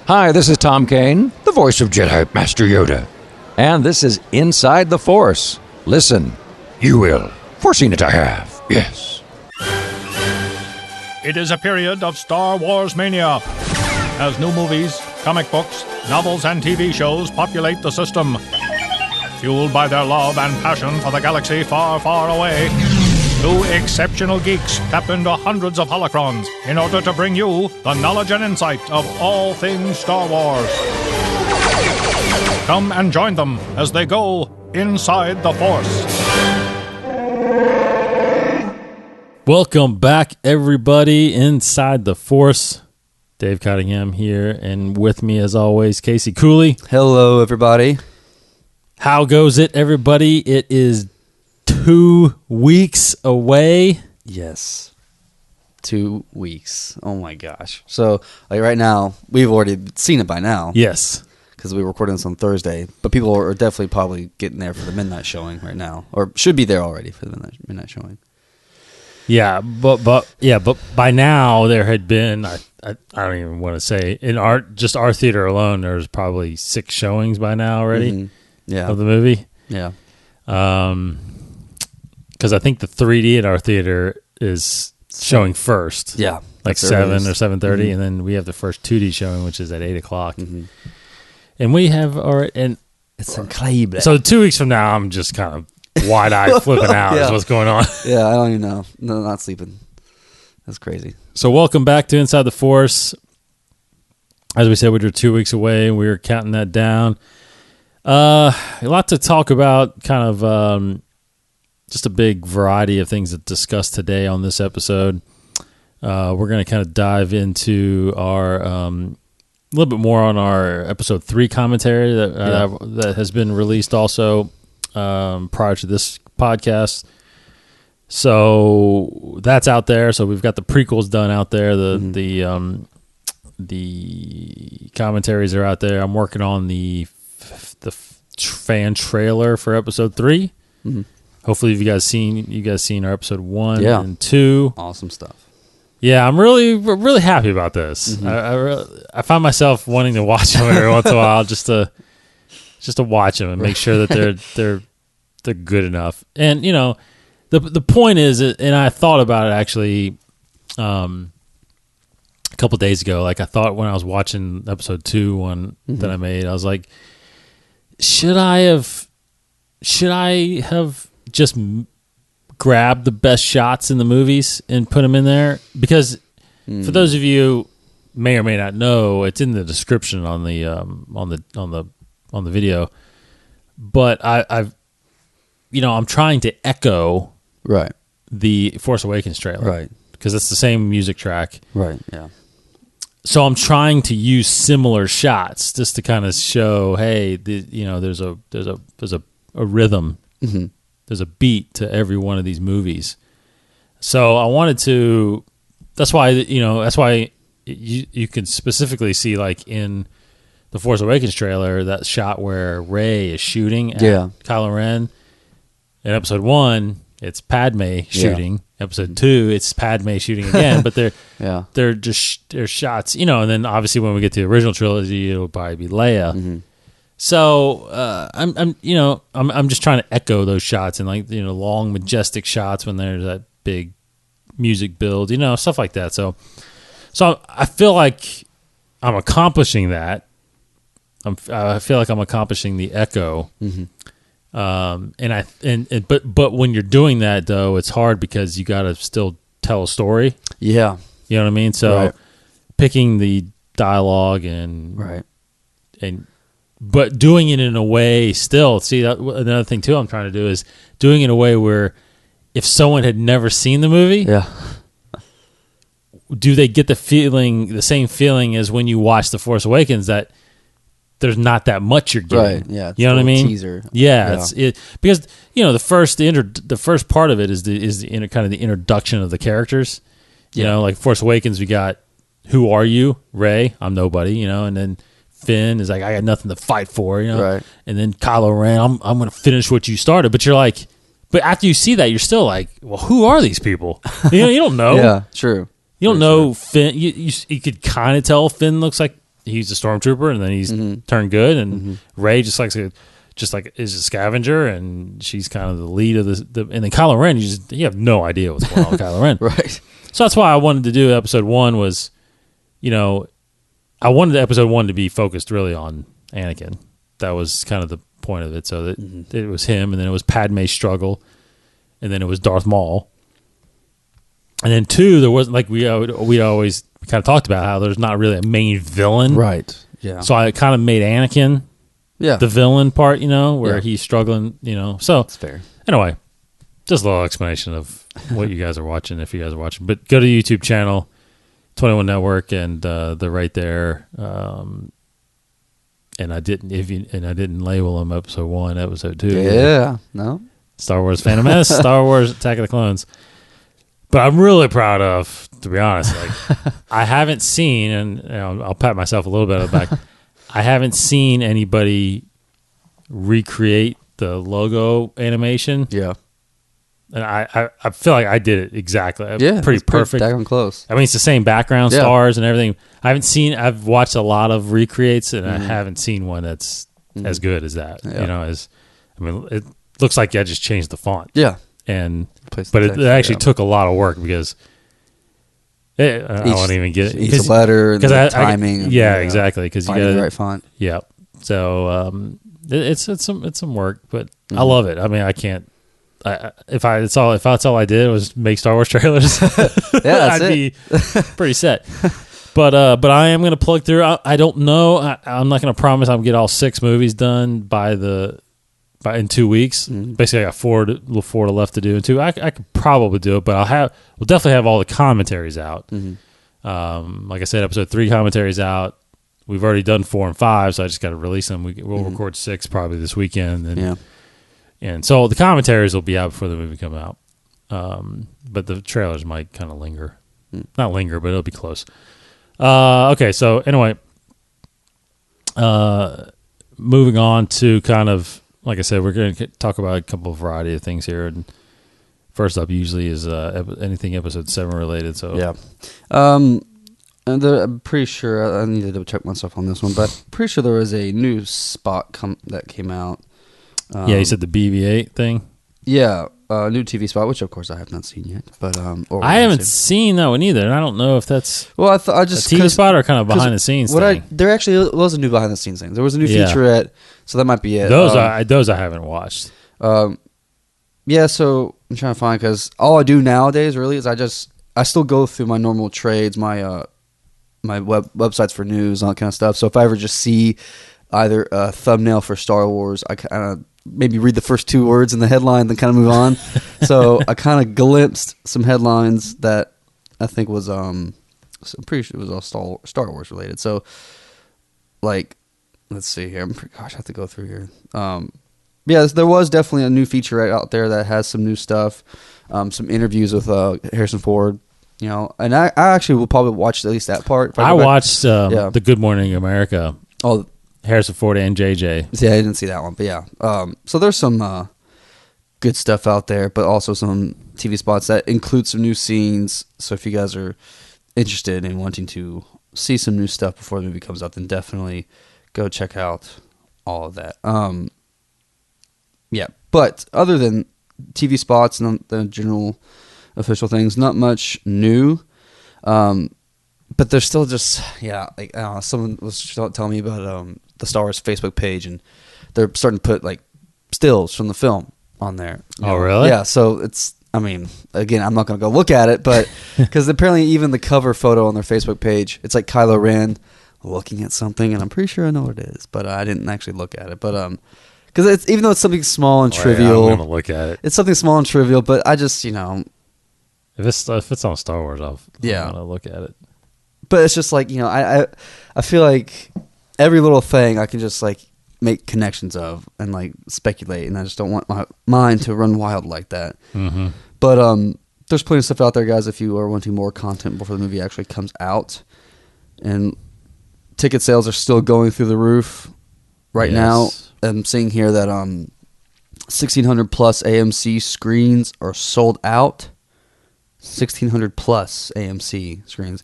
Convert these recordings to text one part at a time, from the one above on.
Hi, this is Tom Kane, the voice of Jedi Master Yoda. And this is Inside the Force. Listen, you will. Foreseen it I have, yes. It is a period of Star Wars mania, as new movies, comic books, novels, and TV shows populate the system. Fueled by their love and passion for the galaxy far, far away, two exceptional geeks tap into hundreds of holocrons in order to bring you the knowledge and insight of all things Star Wars. Come and join them as they go inside the Force. Welcome back, everybody, inside the Force. Dave Cottingham here, and with me, as always, Casey Cooley. Hello, everybody. How goes it, everybody? It is 2 weeks away. Yes. 2 weeks. Oh, my gosh. So, right now, we've already seen it by now. Yes. Because we recorded this on Thursday. But people are definitely probably getting there for the midnight showing right now. Or should be there already for the midnight showing. Yeah, but by now there had been I don't even want to say in our theater alone there's probably 6 showings by now already. Mm-hmm. Yeah. Of the movie. Yeah. Because I think the 3D at our theater is showing first. Yeah. Like 7 or 7:30, mm-hmm. And then we have the first 2D showing, which is at 8 o'clock. Mm-hmm. And we have and it's incredible. So 2 weeks from now, I'm just kind of wide-eyed flipping out yeah. is what's going on. Yeah, I don't even know. No, not sleeping. That's crazy. So welcome back to Inside the Force. As we said, we were 2 weeks away. We were counting that down. A lot to talk about, kind of just a big variety of things to discuss today on this episode. We're going to kind of dive into our a little bit more on our episode 3 commentary that has been released also prior to this podcast. So that's out there. So we've got the prequels done out there. The commentaries are out there. I'm working on the fan trailer for episode 3. Mm-hmm. Hopefully you guys seen our episode 1 and 2. Awesome stuff. Yeah, I'm really happy about this. Mm-hmm. I find myself wanting to watch them every once in a while just to watch them and make sure that they're good enough. And you know, the point is, and I thought about it actually a couple days ago. Like I thought when I was watching episode 2 one that I made, I was like, should I have just grabbed the best shots in the movies and put them in there? Because for those of you may or may not know, it's in the description on the video. But I'm trying to echo the Force Awakens trailer, right? Because it's the same music track, right? Yeah. So I'm trying to use similar shots just to kind of show, hey, there's a rhythm, mm-hmm. There's a beat to every one of these movies. So I wanted to. That's why you can specifically see, like in the Force Awakens trailer, that shot where Rey is shooting at Kylo Ren. In episode 1, it's Padme shooting. Yeah. Episode 2, it's Padme shooting again. But they're shots, and then obviously when we get to the original trilogy, it'll probably be Leia. Mm-hmm. So I'm just trying to echo those shots and long majestic shots when there's that big music build, stuff like that. So I feel like I'm accomplishing that. I feel like I'm accomplishing the echo. Mm-hmm. But when you're doing that though, it's hard because you got to still tell a story. Yeah. You know what I mean? So picking the dialogue but doing it in a way still, see, another thing too I'm trying to do is doing it in a way where if someone had never seen the movie, do they get the same feeling as when you watch The Force Awakens, that there's not that much you're getting. Right, yeah. You know what I mean? Teaser. Yeah. Because, the first part of it is the kind of the introduction of the characters. You know, like Force Awakens, we got, who are you? Rey, I'm nobody, and then Finn is like, I got nothing to fight for, Right. And then Kylo Ren, I'm going to finish what you started. But you're like, but after you see that, you're still like, well, who are these people? You don't know. Yeah, true. You don't know Finn. You could kind of tell Finn looks like he's a stormtrooper, and then he's turned good, and Rey just like is a scavenger, and she's kind of the lead of the and then Kylo Ren, you have no idea what's going on with Kylo Ren. Right. So that's why I wanted to do episode 1 was, I wanted episode 1 to be focused really on Anakin. That was kind of the point of it. So that it was him, and then it was Padme's struggle, and then it was Darth Maul. And then 2, there wasn't, like we always kind of talked about how there's not really a main villain. Right. Yeah. So I kind of made Anakin the villain part, where he's struggling, So that's fair. Anyway, just a little explanation of what you guys are watching, if you guys are watching. But go to the YouTube channel, 21 Network, and they're right there. And I didn't label them episode 1, episode 2. Yeah. No. Star Wars Phantom Menace, Star Wars Attack of the Clones. But I'm really proud of, to be honest, like I haven't seen, and I'll pat myself a little bit on the back. I haven't seen anybody recreate the logo animation. Yeah. And I feel like I did it exactly. Yeah. Pretty perfect. Daggone close. I mean, it's the same background stars and everything. I've watched a lot of recreates, and I haven't seen one that's as good as that. Yeah. It looks like I just changed the font. Yeah. But it actually took a lot of work because I won't even get it. Each letter and the timing. Exactly. Because you got the right font. Yeah. So it's some work, but I love it. I mean, I can't. If that's all I did was make Star Wars trailers, I'd be pretty set. But I am going to plug through. I don't know. I'm not going to promise I'm going to get all 6 movies done in 2 weeks. Basically, I got 4 left to do in 2. I could probably do it, but we'll definitely have all the commentaries out. Like I said, episode 3 commentaries out. We've already done 4 and 5, so I just got to release them. We'll record 6 probably this weekend. And so the commentaries will be out before the movie come out. But the trailers might kind of linger. Not linger, but it'll be close. Okay, so anyway, moving on to kind of, like I said, we're going to talk about a couple of variety of things here. And first up usually is anything episode 7 related. So yeah. And I'm pretty sure, I need to double check myself on this one, but I'm pretty sure there was a new spot that came out. You said the BB-8 thing? Yeah, a new TV spot, which of course I have not seen yet. But I haven't seen that one either, and I don't know if that's I just a TV spot or kind of behind the scenes thing. There actually was a new behind the scenes thing. There was a new featurette, so that might be it. Those I haven't watched. Yeah, so I'm trying to find, because all I do nowadays really is I still go through my normal trades, my websites for news, all that kind of stuff. So if I ever just see either a thumbnail for Star Wars, I kind of maybe read the first 2 words in the headline, then kind of move on. So I kind of glimpsed some headlines that I think was I'm pretty sure it was all Star Wars related. So like, let's see here. I have to go through here. There was definitely a new featurette out there that has some new stuff, some interviews with Harrison Ford. And I actually will probably watch at least that part. I watched the Good Morning America. Oh, Harrison Ford and JJ. Yeah, I didn't see that one, but yeah. So there's some good stuff out there, but also some TV spots that include some new scenes. So if you guys are interested in wanting to see some new stuff before the movie comes out, then definitely go check out all of that. Yeah, but other than TV spots and the general official things, not much new. But there's still just, someone was telling me about the Star Wars Facebook page, and they're starting to put like stills from the film on there. Oh, really? Yeah, so again, I'm not going to go look at it, but because apparently even the cover photo on their Facebook page, it's like Kylo Ren looking at something, and I'm pretty sure I know what it is, but I didn't actually look at it. But because even though it's something small and trivial, I'm going to look at it. It's something small and trivial, but I just, if it's on Star Wars, I'm going to look at it. But it's just like, I feel like every little thing I can just like make connections of and like speculate, and I just don't want my mind to run wild like that. Mm-hmm. But there's plenty of stuff out there, guys, if you are wanting more content before the movie actually comes out. And ticket sales are still going through the roof right now. I'm seeing here that 1,600 plus AMC screens are sold out. 1,600 plus AMC screens.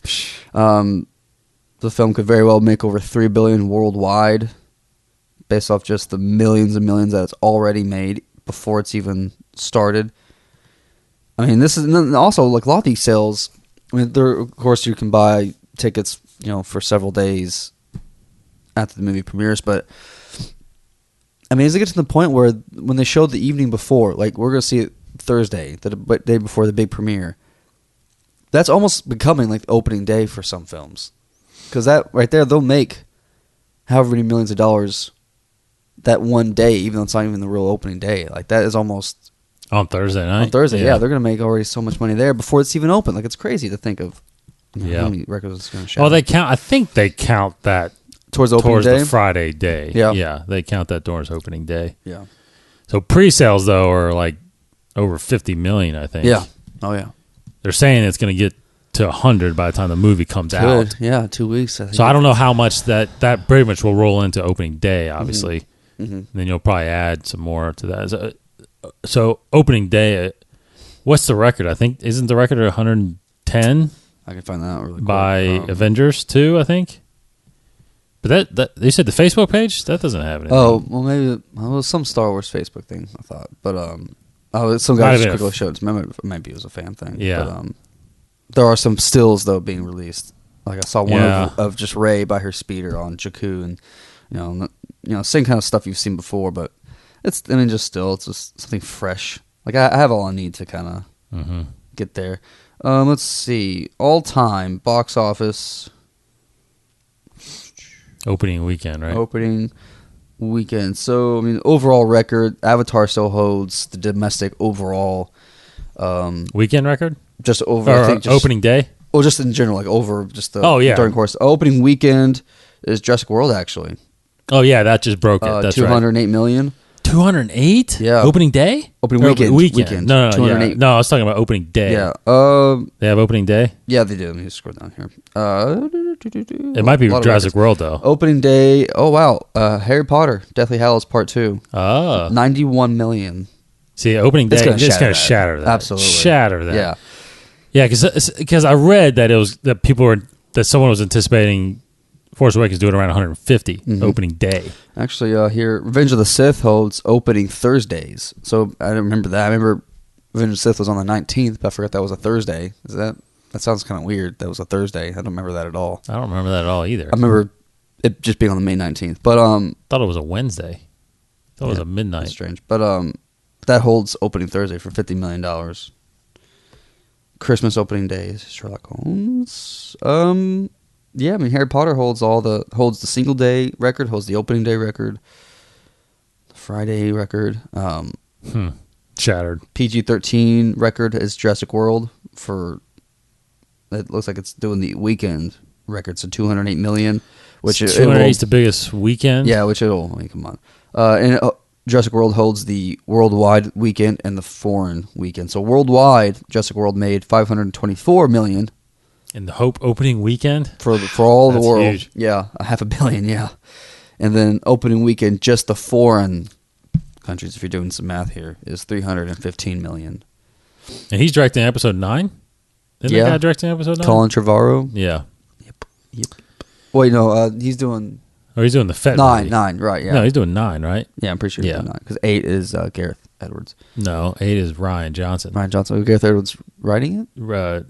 the film could very well make over $3 billion worldwide, based off just the millions and millions that it's already made before it's even started. I mean, this is also like a lot of these sales. I mean, there, of course, you can buy tickets, for several days after the movie premieres. But I mean, as it gets to the point where when they showed the evening before, like we're gonna see it Thursday, the day before the big premiere, that's almost becoming like the opening day for some films, because that right there, they'll make however many millions of dollars that one day, even though it's not even the real opening day. Like that is almost on Thursday night. On Thursday, yeah, they're gonna make already so much money there before it's even open. Like it's crazy to think of. How many records it's gonna show. Oh, they count. I think they count that towards the Friday day. Yeah, they count that towards opening day. Yeah. So pre-sales though are like over 50 million, I think. Yeah. Oh yeah. They're saying it's going to get to 100 by the time the movie comes out. Yeah, 2 weeks. I think. So I don't know how much that pretty much will roll into opening day, obviously. Mm-hmm. And then you'll probably add some more to that. So opening day, what's the record? I think isn't the record at 110? I can find that out really quick. By Avengers 2, I think. But that you said the Facebook page? That doesn't have anything. Oh, well, maybe it was some Star Wars Facebook thing, I thought. But some guy just quickly showed it to me. Maybe it was a fan thing. Yeah. But there are some stills though being released. Like I saw one of just Rey by her speeder on Jakku, and same kind of stuff you've seen before. But it's just something fresh. Like I have all I need to kind of get there. Let's see. All-time box office. Opening weekend, right? Opening weekend. So, I mean, overall record, Avatar still holds the domestic overall. Weekend record? Just over, or I think. Just, opening day? Well, just in general, like over just the during course. Opening weekend is Jurassic World, actually. Oh, yeah, that just broke it. That's 208 million. 208? Yeah. Opening day? Opening weekend. No, 208. No, I was talking about opening day. Yeah. They have opening day? Yeah, they do. Let me just scroll down here. It might be Jurassic World, though. Opening day. Oh, wow. Harry Potter, Deathly Hallows Part 2. 91 million. See, opening day, it's going to shatter that. Absolutely. Shatter that. Yeah. Yeah, because I read that someone was anticipating Force Awakens doing around 150 opening day. Actually, here, Revenge of the Sith holds opening Thursdays. So I don't remember that. I remember Revenge of the Sith was on the 19th, but I forgot that was a Thursday. That sounds kind of weird. That was a Thursday. I don't remember that at all. I don't remember that at all either. I remember it just being on the May 19th. But thought it was a Wednesday. Thought it was a midnight. That's strange. But that holds opening Thursday for $50 million. Christmas opening days, Sherlock Holmes. Yeah, I mean Harry Potter holds the single day record, holds the opening day record, the Friday record. Shattered. PG-13 record is Jurassic World for. It looks like it's doing the weekend record, so 208 million, which 208 is the biggest weekend. Yeah, which it'll. I mean, come on, and Jurassic World holds the worldwide weekend and the foreign weekend. So worldwide, Jurassic World made 524 million. In the opening weekend? For all the world. Huge. Yeah, $500 million, yeah. And then opening weekend, just the foreign countries, if you're doing some math here, is 315 million. And he's directing episode 9? Isn't that guy directing episode 9? Colin Trevorrow. Yeah. Yep. Wait, no, he's doing... Oh, he's doing the Fett 9, right, yeah. No, he's doing 9, right? Yeah, I'm pretty sure he's doing 9. Because 8 is Gareth Edwards. No, 8 is Ryan Johnson. Gareth Edwards writing it?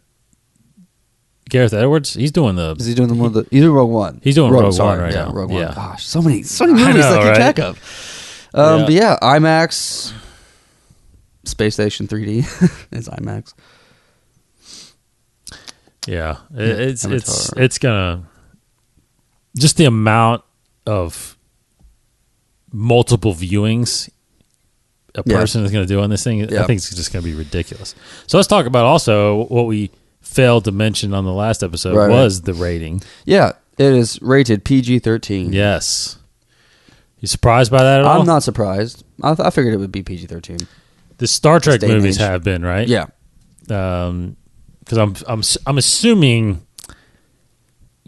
Gareth Edwards, he's doing the... Is he doing he's doing Rogue One. He's doing Rogue One right now. Rogue One. Yeah. Gosh, so many movies to keep track of. But yeah, IMAX, Space Station 3D is IMAX. Yeah, it's gonna... Just the amount of multiple viewings a person is going to do on this thing, I think it's just going to be ridiculous. So let's talk about also what we failed to mention on the last episode was the rating. Yeah, it is rated PG-13. Yes. You surprised by that at all? I'm not surprised. I figured it would be PG-13. The Star Trek movies have been, right? Yeah. Because I'm assuming,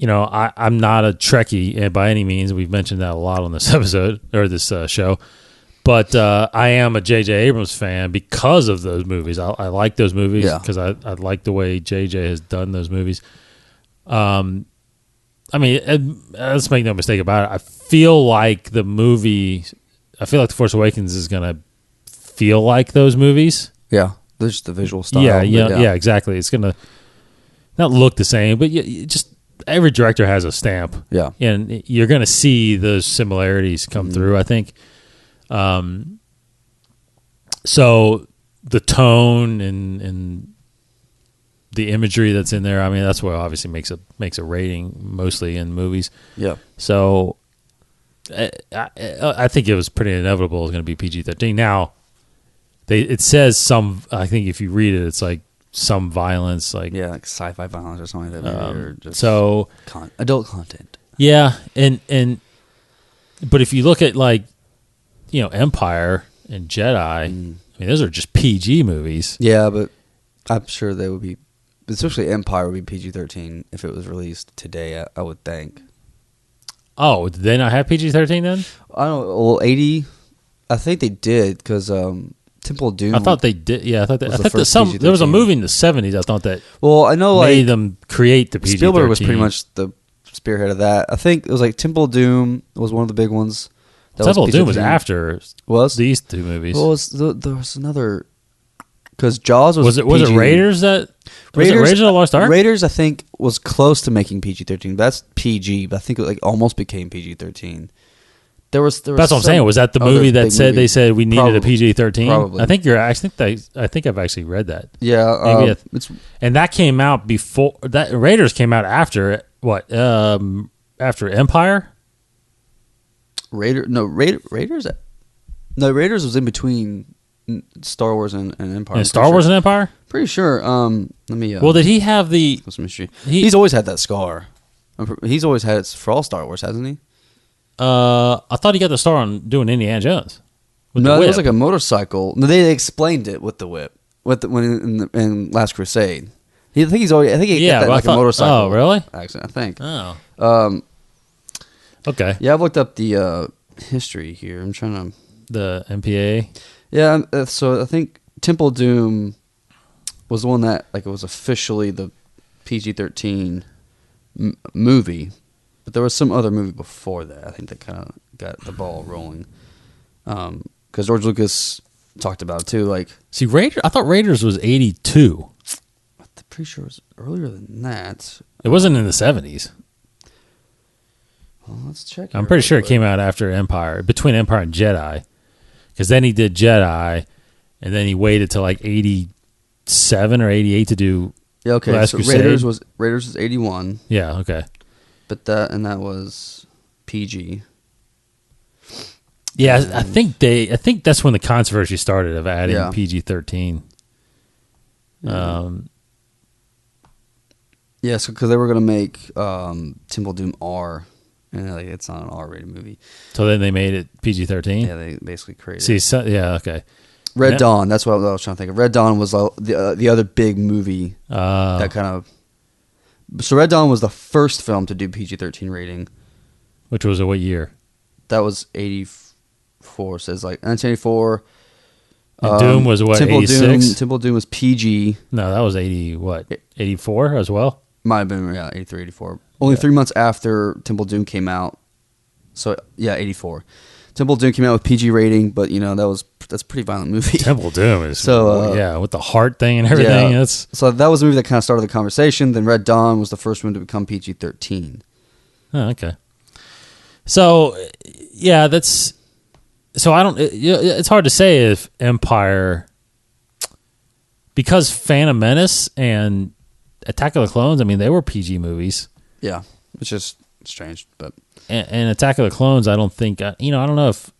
I'm not a Trekkie by any means. We've mentioned that a lot on this episode or this show. But I am a J.J. Abrams fan because of those movies. I like those movies because I like the way J.J. has done those movies. I mean, let's make no mistake about it. I feel like the Force Awakens is going to feel like those movies. Yeah, there's the visual style. Yeah, exactly. It's going to not look the same, but just every director has a stamp. Yeah. And you're going to see those similarities come through, I think. So the tone and the imagery that's in there, I mean, that's what obviously makes a rating mostly in movies. Yeah. So I think it was pretty inevitable it was going to be PG-13. Now, it says some, I think if you read it, it's like some violence, like sci-fi violence or something like that. Or just adult content. Yeah, but if you look at like, Empire and Jedi, I mean, those are just PG movies. Yeah, but I'm sure they would be, especially Empire would be PG-13 if it was released today. I would think. Oh, did they not have PG-13 then? I don't know. Well, 80, I think they did because Temple of Doom. I thought they did. Yeah, I thought that PG-13. there was a movie in the 70s. I thought that. Well, I know made them create the PG-13. Spielberg was pretty much the spearhead of that. I think it was like Temple of Doom was one of the big ones. Temple of Doom was after these two movies. Well, there was another because Jaws was. Was it Raiders that? Raiders of the Lost Ark? Raiders, I think, was close to making PG-13. That's PG, but I think it like almost became PG-13. There was That's what I'm saying. Was that the movie that they said we needed a PG-13? Probably. I think I've actually read that. Yeah, and that came out before that. Raiders came out after what? After Empire. Raiders. No, Raiders was in between Star Wars and Empire. And Star Wars and Empire? Pretty sure. Let me. Well, did he have the? What's the mystery? He's always had that scar. He's always had it for all Star Wars, hasn't he? I thought he got the star on doing Indiana Jones. No, it was like a motorcycle. No, they explained it with the whip. In Last Crusade. I think he got that like a motorcycle. Oh, really? Accident, I think. Oh. Okay. Yeah, I've looked up the history here. I'm trying to. The MPA. Yeah, so I think Temple of Doom was the one that like it was officially the PG-13 movie, but there was some other movie before that. I think that kind of got the ball rolling. Because George Lucas talked about it too. Like, see, I thought Raiders was 82. I'm pretty sure it was earlier than that. It wasn't in the 70s. Well, let's check. I'm pretty sure it came out after Empire, between Empire and Jedi. Because then he did Jedi, and then he waited till like 87 or 88 to do. Yeah, okay. Last so Crusade. Raiders was 81. Yeah, okay. But that was PG. Yeah, I think that's when the controversy started of adding PG-13. Yeah, so because they were gonna make Temple of Doom R. And like, it's not an R-rated movie. So then they made it PG-13? Yeah, they basically created it. Okay. Red Dawn, that's what I was trying to think of. Red Dawn was the other big movie that kind of... So Red Dawn was the first film to do PG-13 rating. Which was what year? That was 84, says like 1984. And Doom was what, 86? Temple of Doom was PG. No, that was 84 as well? Might have been, 83, 84. Only 3 months after Temple of Doom came out. So, 84. Temple of Doom came out with PG rating, but, that's a pretty violent movie. Temple of Doom is, with the heart thing and everything. Yeah. So that was the movie that kind of started the conversation. Then Red Dawn was the first one to become PG-13. Oh, okay. So, yeah, that's... So I don't... It's hard to say if Empire... Because Phantom Menace and Attack of the Clones, I mean, they were PG movies. Yeah, it's just strange, but... And Attack of the Clones, I don't think... I don't know if...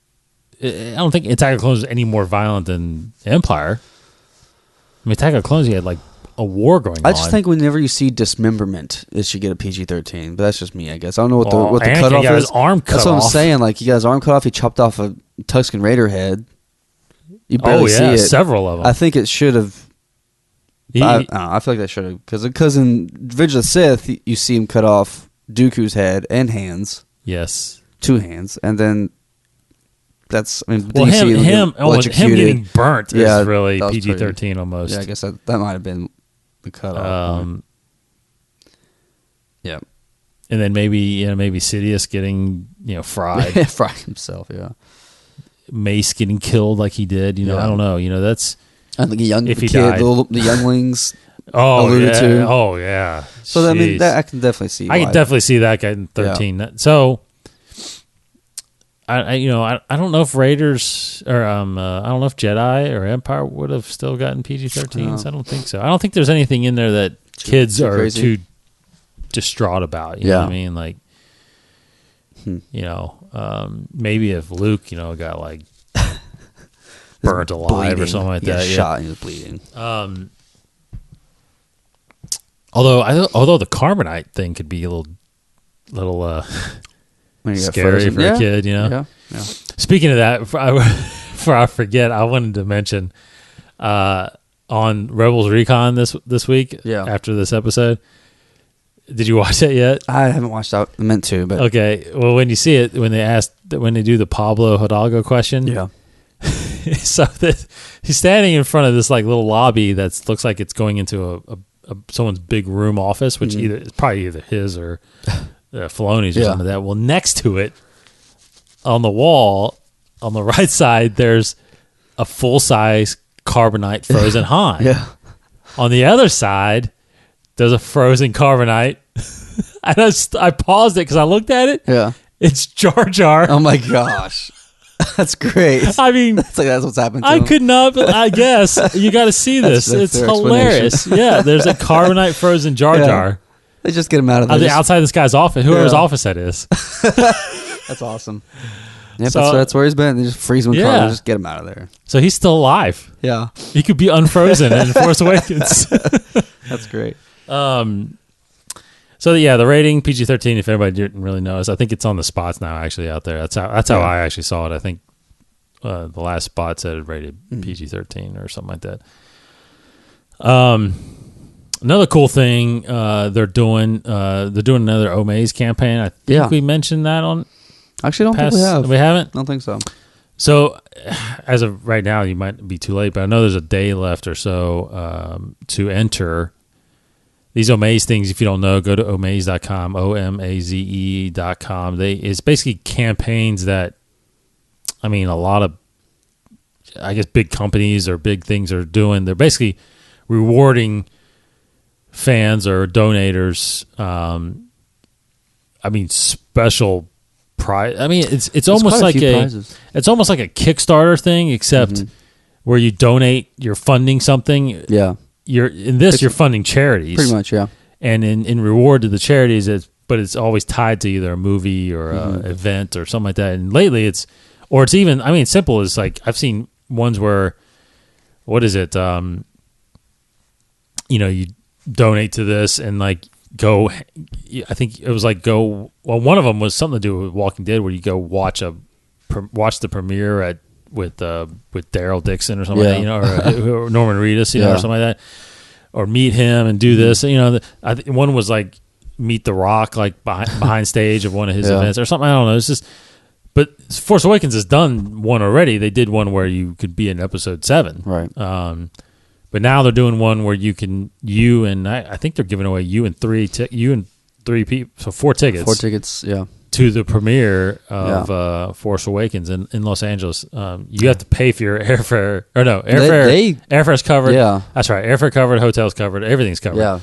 I don't think Attack of the Clones is any more violent than Empire. I mean, Attack of the Clones, you had, like, a war going on. I just think whenever you see dismemberment, it should get a PG-13. But that's just me, I guess. I don't know what the cutoff is. His arm cut that's what I'm saying. Like, he got his arm cut off. He chopped off a Tusken Raider head. You barely see it. Several of them. I think it should have... I don't know. I feel like they should have. Because in Revenge of the Sith, you see him cut off Dooku's head and hands. Yes. 2 hands. And then... That's him getting burnt is really PG-13 almost. Yeah, I guess that might have been the cutoff. Yeah. and then maybe Sidious getting fried, fried himself. Yeah, Mace getting killed like he did. I don't know. That's I think if he died. the younglings. alluded to. Oh yeah. So I mean, that I can definitely see. I can definitely see that guy in 13. Yeah. So I don't know if Raiders or I don't know if Jedi or Empire would have still gotten PG-13s. I don't think so. I don't think there's anything in there that kids are crazy. Too distraught about. You know what I mean? Like, maybe if Luke, got like burnt alive bleeding. Or something like that. Shot and he was bleeding. Although the carbonite thing could be a little scary for a kid, Yeah. Speaking of that, before I forget, I wanted to mention on Rebels Recon this week. Yeah. After this episode, did you watch it yet? I haven't watched it. I meant to, but okay. Well, when you see it, when they do the Pablo Hidalgo question, yeah. So that he's standing in front of this like little lobby that looks like it's going into a someone's big room office, which it's probably either his or Filoni's or something like that. Well, next to it, on the wall, on the right side, there's a full-size carbonite frozen Han. Yeah. On the other side, there's a frozen carbonite. I paused it because I looked at it. Yeah. It's Jar Jar. Oh my gosh. That's great. I mean, that's what's happened to I him. could not, but I guess you got to see this. That's it's hilarious. Yeah, there's a carbonite frozen Jar Jar. They just get him out of there. Outside this guy's office, whoever's office that is. That's awesome. Yeah, so, that's where he's been. They just freeze him in car and just get him out of there. So he's still alive. Yeah. He could be unfrozen in Force Awakens. That's great. So the rating PG-13. If everybody didn't really know, I think it's on the spots now. Actually, out there. That's how I actually saw it. I think the last spot said it rated PG-13 or something like that. Another cool thing they're doing another Omaze campaign. I think we mentioned that on. Actually, I don't think we have. We haven't. I don't think so. So, as of right now, you might be too late, but I know there's a day left or so to enter. These Omaze things, if you don't know, go to omaze.com, OMAZE.com. It's basically campaigns that, a lot of, I guess, big companies or big things are doing. They're basically rewarding fans or donators. Special prize. It's almost like it's almost like a Kickstarter thing, except where you donate, you're funding something. Yeah. You're funding charities. Pretty much, yeah. And in reward to the charities, but it's always tied to either a movie or an event or something like that. And lately it's even, simple as like, I've seen ones where, what is it? You donate to this and like go, I think it was like one of them was something to do with Walking Dead where you go watch the premiere with Daryl Dixon or something like that, or Norman Reedus, or something like that, or meet him and do this. I think one was like meet The Rock like behind stage of one of his events or something. I don't know. It's just, but Force Awakens has done one already. They did one where you could be in episode 7, right? But now they're doing one where I think they're giving away you and three people, so 4 tickets. 4 tickets, yeah. To the premiere of Force Awakens in Los Angeles. You have to pay for your airfare. Or no, airfare's covered. Yeah. That's right. Airfare covered, hotels covered, everything's covered. Yeah.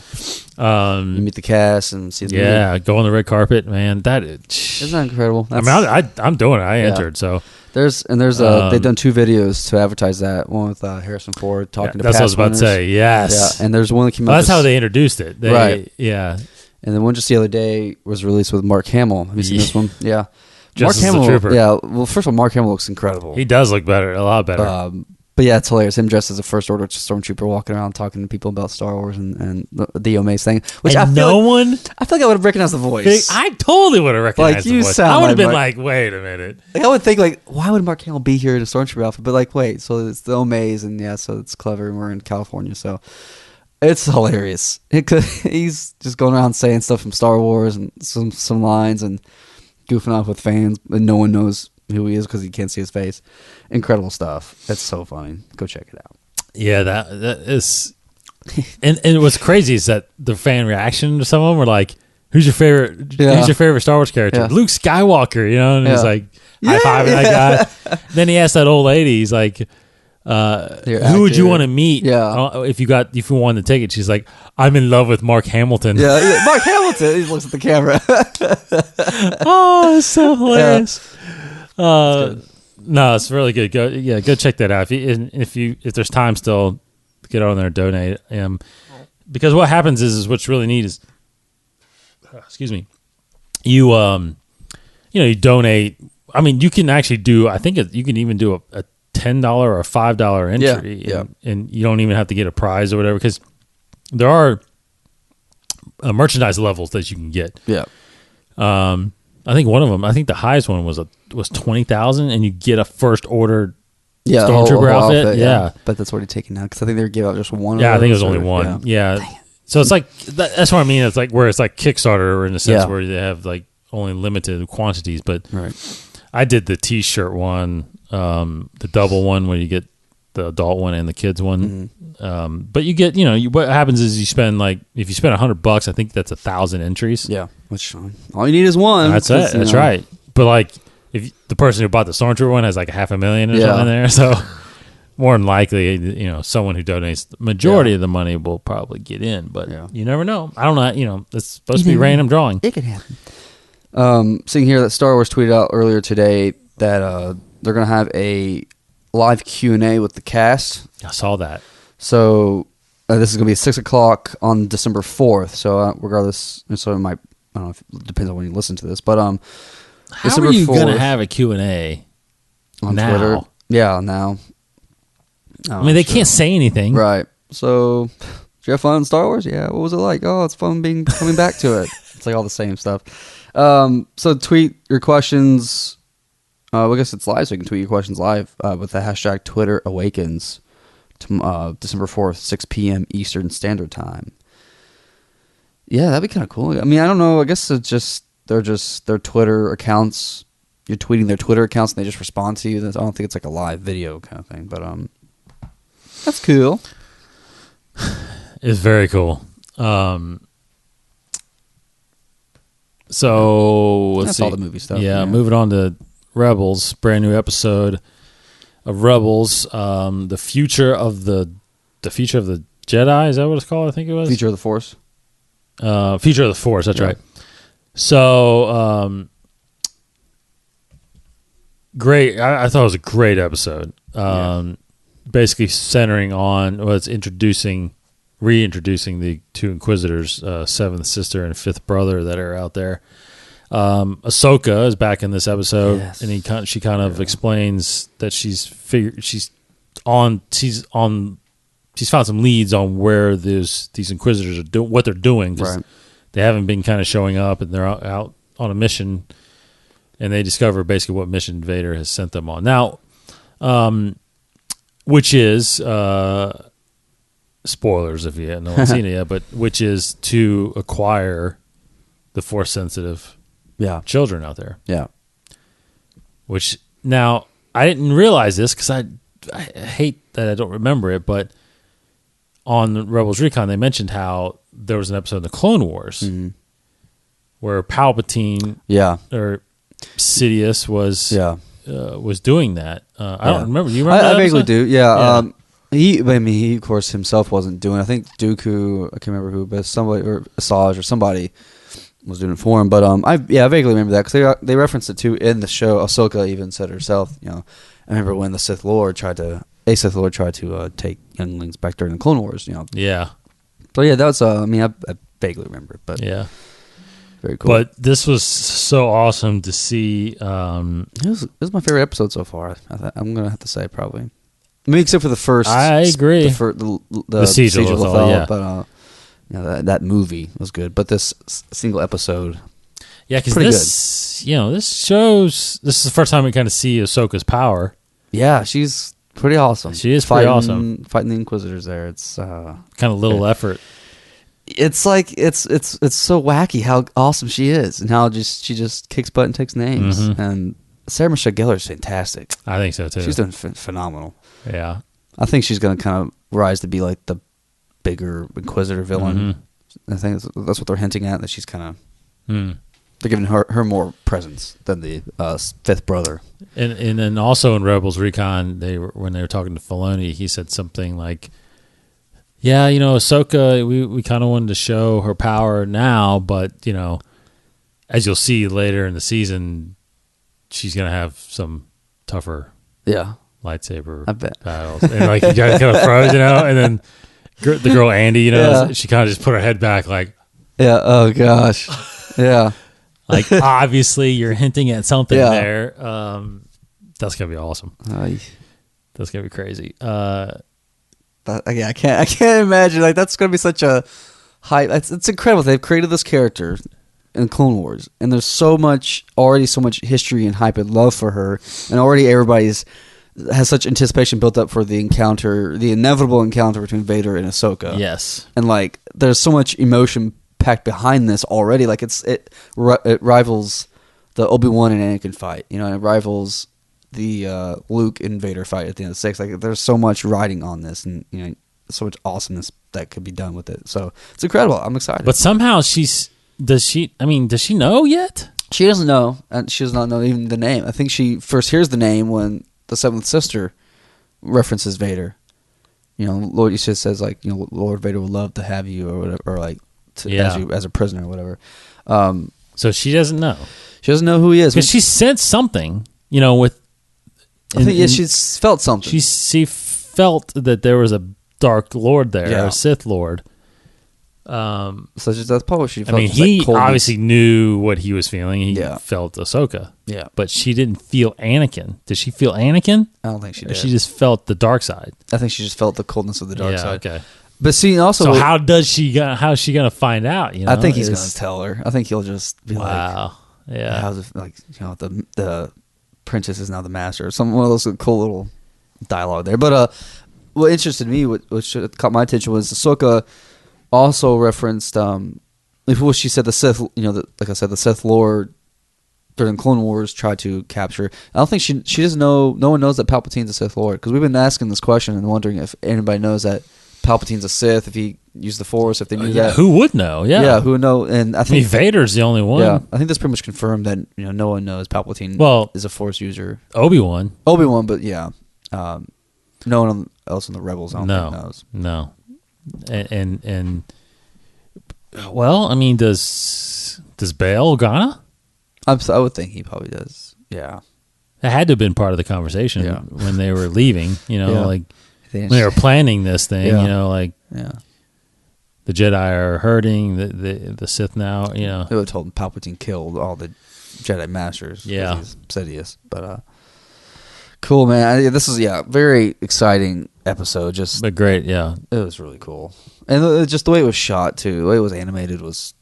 You meet the cast and see the movie. Go on the red carpet, man. Isn't that incredible? I'm doing it. I entered, so. They've done 2 videos to advertise that. One with Harrison Ford talking to that's past what I was about to say. Yes. Yeah. And there's one that came out. That's how they introduced it. Right. Yeah. And then one just the other day was released with Mark Hamill. Have you seen this one? Yeah. Just Mark Hamill. the trooper. Yeah. Well, first of all, Mark Hamill looks incredible. He does look better, a lot better. But yeah, it's hilarious. Him dressed as a First Order Stormtrooper walking around talking to people about Star Wars and the Omaze thing. Which I feel like I would have recognized the voice. I totally would have recognized the voice. I would have been like, wait a minute. I would think why would Mark Hamill be here in a Stormtrooper outfit? But wait, so it's the Omaze and so it's clever and we're in California, so it's hilarious. He's just going around saying stuff from Star Wars and some lines and goofing off with fans, and no one knows who he is because you can't see his face. Incredible stuff. It's so funny. Go check it out. Yeah, that is. And what's crazy is that the fan reaction to some of them were like, who's your favorite? Yeah. Who's your favorite Star Wars character? Yeah. Luke Skywalker. You know, and he's Yeah. like high fiving that guy. Then he asked that old lady. He's like, "Who would you want to meet? Yeah. If you won the ticket." She's like, "I'm in love with Mark Hamilton." Yeah, Mark Hamilton. He looks at the camera. Oh, it's so hilarious. No, it's really good. Go check that out. If there's time still, get on there and donate. Because what happens is what's really neat is, excuse me, you you donate. I mean, you can actually do. I think you can even do a $10 or a $5 entry, and you don't even have to get a prize or whatever, because there are merchandise levels that you can get. Yeah. I think one of them. I think the highest one was 20,000, and you get a first order Yeah, Stormtrooper whole outfit. Yeah, but that's already taken now because I think they give out just one. yeah. of I think it was those, only or- one. Yeah. So it's like that's what I mean. It's like where it's like Kickstarter in a sense, Yeah. where they have like only limited quantities. But Right. I did the T-shirt one, the double one where you get the adult one and the kids one. But you get, what happens is you spend if you spend $100, I think that's 1,000 entries. Yeah. Which all you need is one. That's it. That's right. But if the person who bought the Stormtrooper one has like $500,000 or something in there, so more than likely, someone who donates the majority of the money will probably get in. But you never know. I don't know. It's supposed to be random drawing. It could happen. Seeing here that Star Wars tweeted out earlier today that they're going to have a live Q&A with the cast. I saw that. So this is going to be at 6 o'clock on December 4th. So regardless, so it might, I don't know, if it depends on when you listen to this. But How December are you 4th going to have a Q&A on now? Twitter? Yeah, now. I mean, they can't say anything. Right. So, did you have fun in Star Wars? Yeah. What was it like? Oh, it's fun coming back to it. It's like all the same stuff. So tweet your questions. I guess it's live, so you can tweet your questions live with the hashtag Twitter Awakens to December 4th, 6 p.m. Eastern Standard Time. Yeah, that'd be kind of cool. I mean, I don't know. I guess it's just they're their Twitter accounts. You're tweeting their Twitter accounts, and they just respond to you. I don't think it's like a live video kind of thing, but that's cool. It's very cool. So let's That's see. all the movie stuff. Yeah, moving on to Rebels, brand new episode of Rebels. The future of the Jedi. Is that what it's called? I think it was Future of the Force. Future of the Force. That's right. So great. I thought it was a great episode. Basically centering on it's reintroducing the two Inquisitors, seventh sister and fifth brother that are out there. Ahsoka is back in this episode, and she kind of explains that she's found some leads on where these Inquisitors are doing what they're doing, because they haven't been kind of showing up, and they're out on a mission, and they discover basically what mission Vader has sent them on now, which is spoilers if you haven't seen it yet, but which is to acquire the Force sensitive children out there. Yeah. Which now I didn't realize this because I hate that I don't remember it, but on Rebels Recon they mentioned how there was an episode in the Clone Wars where Palpatine or Sidious was doing that. I don't remember. Do you remember? I vaguely do. Yeah. Yeah. He of course himself wasn't doing. I think Dooku. I can't remember who, but somebody or Asajj or somebody was doing it for him. But I vaguely remember that because they referenced it too in the show. Ahsoka even said herself. I remember when the Sith Lord tried to take younglings back during the Clone Wars. Yeah. So yeah, that's. I vaguely remember it, but very cool. But this was so awesome to see. It was my favorite episode so far. I'm gonna have to say probably. I mean, except for the first. I agree. The Siege of Lothal, yeah. But that movie was good. But this single episode, because pretty this shows. This is the first time we kind of see Ahsoka's power. Yeah, she's pretty awesome. She is pretty awesome. Fighting the Inquisitors there. It's kind of little effort. It's like it's so wacky how awesome she is and how she just kicks butt and takes names. And Sarah Michelle Gellar is fantastic. I think so too. She's doing phenomenal. Yeah, I think she's going to kind of rise to be like the bigger Inquisitor villain. I think that's what they're hinting at, that she's kind of They're giving her more presence than the fifth brother. And then also in Rebels Recon, when they were talking to Filoni, he said something like, "Yeah, Ahsoka, we kind of wanted to show her power now, but as you'll see later in the season, she's gonna have some tougher lightsaber battles." And like you guys kind of froze, and then the girl Andy, she kind of just put her head back, like, "Yeah, oh gosh, yeah." Like, obviously, you're hinting at something there. That's gonna be awesome. That's gonna be crazy. I can't imagine. Like, that's gonna be such a hype. It's incredible. They've created this character in Clone Wars, and there's so much history and hype and love for her, and already everybody's has such anticipation built up for the inevitable encounter between Vader and Ahsoka. Yes, and like, there's so much emotion packed behind this already. Like, it rivals the Obi-Wan and Anakin fight, and it rivals the Luke and Vader fight at the end of 6. Like, there's so much riding on this, and so much awesomeness that could be done with it. So it's incredible. I'm excited. But somehow does she know yet? She doesn't know, and she does not know even the name. I think she first hears the name when the seventh sister references Vader. Lord Yusha says, like, Lord Vader would love to have you, or whatever, or like, as a prisoner or whatever. So she doesn't know. She doesn't know who he is. Because she sensed something, with... I think she's felt something. She felt that there was a Dark Lord there, a Sith Lord. So that's probably what she felt. I mean, he obviously knew what he was feeling. He felt Ahsoka. Yeah. But she didn't feel Anakin. Did she feel Anakin? I don't think she did. Or she just felt the dark side? I think she just felt the coldness of the dark side. Okay. But see, also... So how's she going to find out? I think he's going to tell her. I think he'll just be like... Wow. Yeah. How's it, like, the princess is now the master. One of those cool little dialogue there. But what interested me, what caught my attention, was Ahsoka also referenced... what she said, the Sith... like I said, the Sith Lord during Clone Wars tried to capture... I don't think she doesn't know... No one knows that Palpatine's a Sith Lord. Because we've been asking this question and wondering if anybody knows that Palpatine's a Sith, if he used the Force, if they knew that. Who would know? Yeah, who would know? And I think Vader's the only one. Yeah, I think that's pretty much confirmed that no one knows Palpatine is a Force user. Obi-Wan, but yeah, no one else in the Rebels I don't think knows. No, and well, I mean, does Bail Organa? I would think he probably does. Yeah, it had to have been part of the conversation when they were leaving. Like. When they were planning this thing, the Jedi are hurting, the Sith now, They would have told him Palpatine killed all the Jedi Masters. Yeah. He's Sidious. But, cool, man. This is, very exciting episode. But great, yeah. It was really cool. And just the way it was shot, too. The way it was animated there's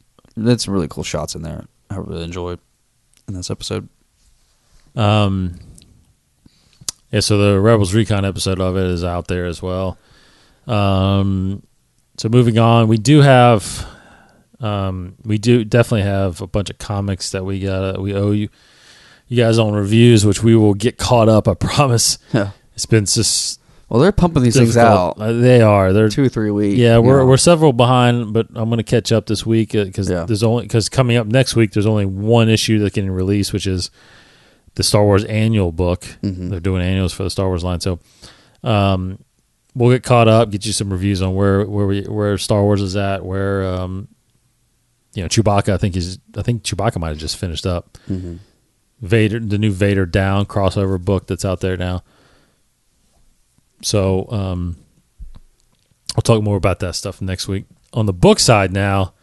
some really cool shots in there. I really enjoyed in this episode. Yeah, so the Rebels Recon episode of it is out there as well. So moving on, we do definitely have a bunch of comics that we owe you guys on reviews, which we will get caught up. I promise. Yeah. It's been just they're pumping these things out. They are. They're 2 or 3 weeks. Yeah, we're several behind, but I'm going to catch up this week because coming up next week there's only one issue that can release, which is the Star Wars annual book. Mm-hmm. They're doing annuals for the Star Wars line, so we'll get caught up, get you some reviews on where Star Wars is at, where Chewbacca. I think Chewbacca might have just finished up. Mm-hmm. Vader, the new Vader Down crossover book that's out there now. So I'll talk more about that stuff next week. On the book side now,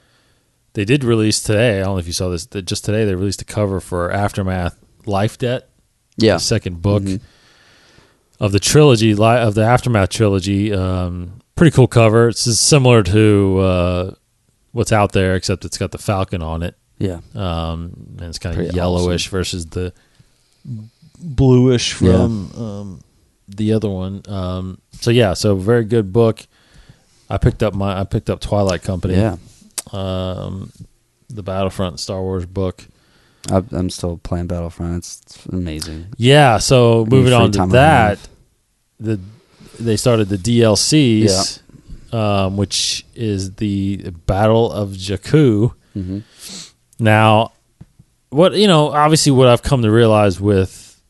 they did release today. I don't know if you saw this. Just today they released a cover for Aftermath. Life Debt, the second book of the trilogy, of the Aftermath trilogy. Pretty cool cover. It's similar to what's out there, except it's got the Falcon on it. Yeah, and it's kind of yellowish versus the bluish from the other one. So very good book. I picked up Twilight Company. Yeah, the Battlefront Star Wars book. I'm still playing Battlefront. It's amazing. Yeah, so moving on to that, they started the DLCs, which is the Battle of Jakku, Now, obviously what I've come to realize with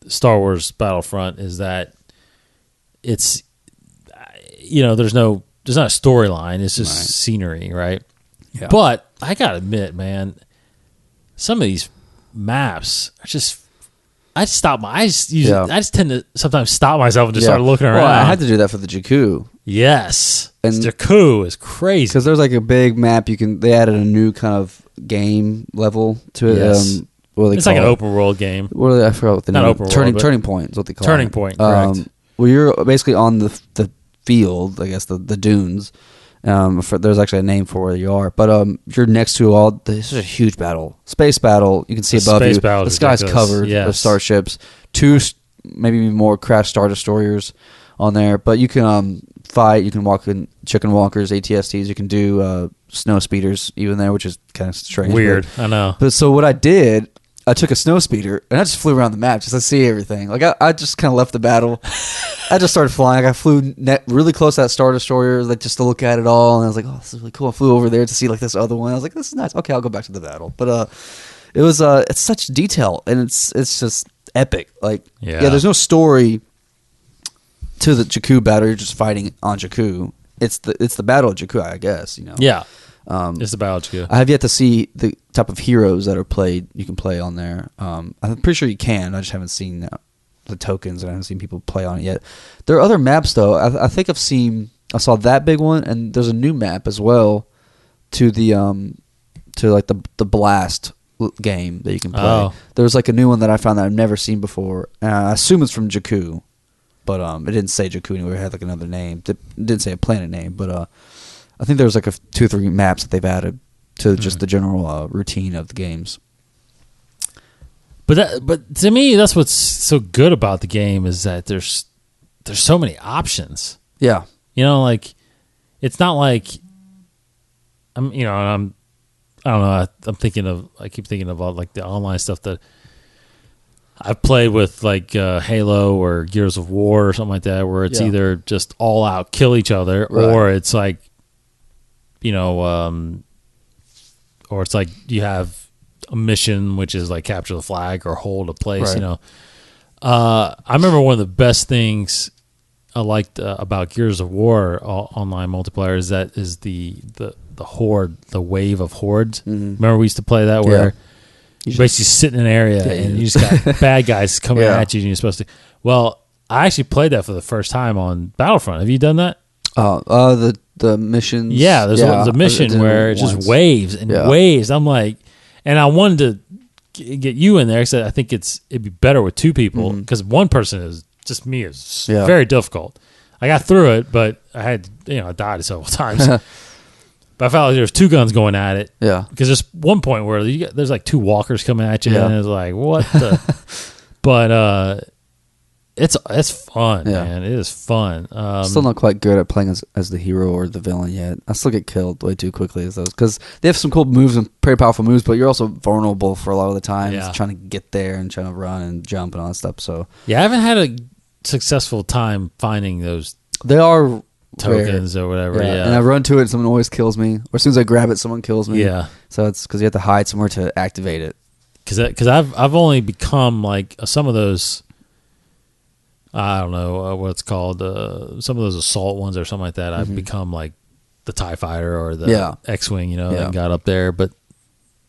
Star Wars Battlefront is that it's, there's not a storyline. It's just scenery, right? Yeah. But I gotta admit, man, some of these maps are just. I just tend to sometimes stop myself and just start looking around. Well, I had to do that for the Jakku. Yes, and Jakku is crazy because there's like a big map. They added a new kind of game level to it. Yes. It's like an open world game. I forgot what the name. Turning Point is what they call it. Turning Point, correct. Well, you're basically on the field, I guess the dunes. There's actually a name for where you are, but you're next to this is a huge battle, space battle. You can see above you. The sky's covered with starships. 2, maybe more crash Star Destroyers on there, but you can fight. You can walk in chicken walkers, ATSTs. You can do snow speeders even there, which is kind of strange. Weird, I know. But so what I did, I took a snow speeder and I just flew around the map just to see everything. Like I just kind of left the battle. I just started flying. I flew really close to that Star Destroyer, like just to look at it all. And I was like, "Oh, this is really cool." I flew over there to see like this other one. I was like, "This is nice." Okay, I'll go back to the battle. But it was it's such detail and it's just epic. Like there's no story to the Jakku battle. You're just fighting on Jakku. It's the battle of Jakku, I guess. Yeah. It's the battle of Jakku. I have yet to see the type of heroes that are played. You can play on there. I'm pretty sure you can. I just haven't seen the tokens, and I haven't seen people play on it yet. There are other maps though. I think I saw that big one, and there's a new map as well to the like the Blast game that you can play. Oh. There's like a new one that I found that I've never seen before. I assume it's from Jakku, but it didn't say Jakku anywhere. It had like another name. It didn't say a planet name, but I think there's like 2 or 3 maps that they've added to just the general routine of the games. But to me, that's what's so good about the game is that there's so many options. Yeah, like it's not like I don't know. I keep thinking of all like the online stuff that I've played with, like Halo or Gears of War or something like that, where it's either just all out kill each other, or it's like, or it's like you have a mission which is like capture the flag or hold a place. Right. I remember one of the best things I liked about Gears of War online multiplayer is the horde, the wave of hordes. Mm-hmm. Remember we used to play that where you basically sit in an area and you just got bad guys coming at you and you're supposed to. Well, I actually played that for the first time on Battlefront. Have you done that? The missions. Yeah, there's a mission where it's just waves and waves. I'm like, and I wanted to get you in there because I think it'd be better with 2 people because one person is just me is very difficult. I got through it, but I had I died several times. But I felt like there was 2 guns going at it. Yeah, because there's one point where there's like 2 walkers coming at you, and it's like what the. But it's fun, man. It is fun. Still not quite good at playing as the hero or the villain yet. I still get killed way too quickly as those because they have some cool moves and pretty powerful moves, but you're also vulnerable for a lot of the time. Yeah. Trying to get there and trying to run and jump and all that stuff. So I haven't had a successful time finding those. They are tokens or whatever. Yeah. And I run to it, someone always kills me. Or as soon as I grab it, someone kills me. Yeah. So it's because you have to hide somewhere to activate it. Because I've only become like some of those. I don't know what it's called. Some of those assault ones or something like that. I've become like the TIE fighter or the X-wing, and got up there. But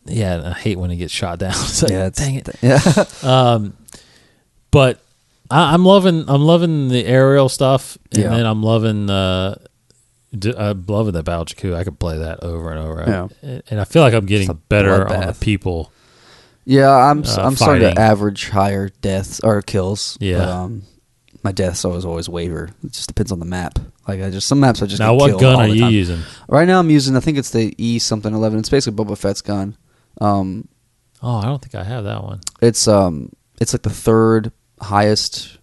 I hate when it gets shot down. It's like, dang it. Yeah. But I'm loving the aerial stuff, and then I'm loving the Battle Jakku. I could play that over and over, and I feel like I'm getting better on the people. Yeah, I'm starting to average higher deaths or kills. Yeah. But, my deaths always waver. It just depends on the map. Like some maps I just now. What gun are you using? Right now I'm using. I think it's the E something 11. It's basically Boba Fett's gun. I don't think I have that one. It's like the 3rd highest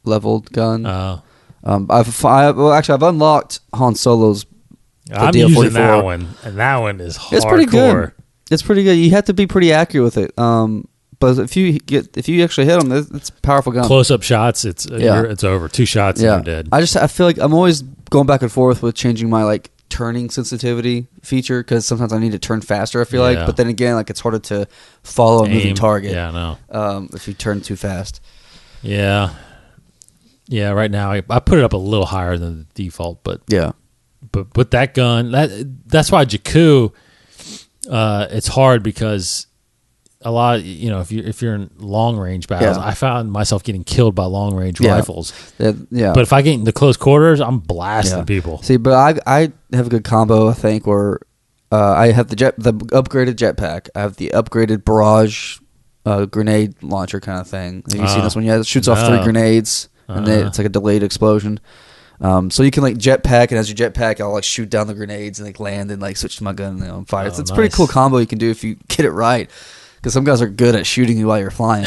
leveled gun. I've unlocked Han Solo's. I'm using that one, and that one is hardcore. It's pretty good. It's pretty good. You have to be pretty accurate with it. But if you actually hit them, it's a powerful gun. Close up shots, it's over. 2 shots and you're dead. I feel like I'm always going back and forth with changing my like turning sensitivity feature because sometimes I need to turn faster. I feel like, Yeah. but then again, like it's harder to follow a moving Aim. target. Yeah, I know. If you turn too fast. Yeah. Yeah, right now I put it up a little higher than the default, but Yeah. with that gun, that's why Jakku, it's hard because a lot, if you're in long range battles, Yeah. I found myself getting killed by long range Yeah. rifles. Yeah. But if I get into close quarters, I'm blasting Yeah. people. See, but I have a good combo. I think where I have the upgraded jetpack. I have the upgraded barrage grenade launcher kind of thing. Have you seen this one? Yeah, it shoots off 3 grenades, and then it's like a delayed explosion. So you can like jetpack, and as your jetpack, I'll like shoot down the grenades and like land and like switch to my gun and fire. It's a pretty cool combo you can do if you get it right. Because some guys are good at shooting you while you're flying.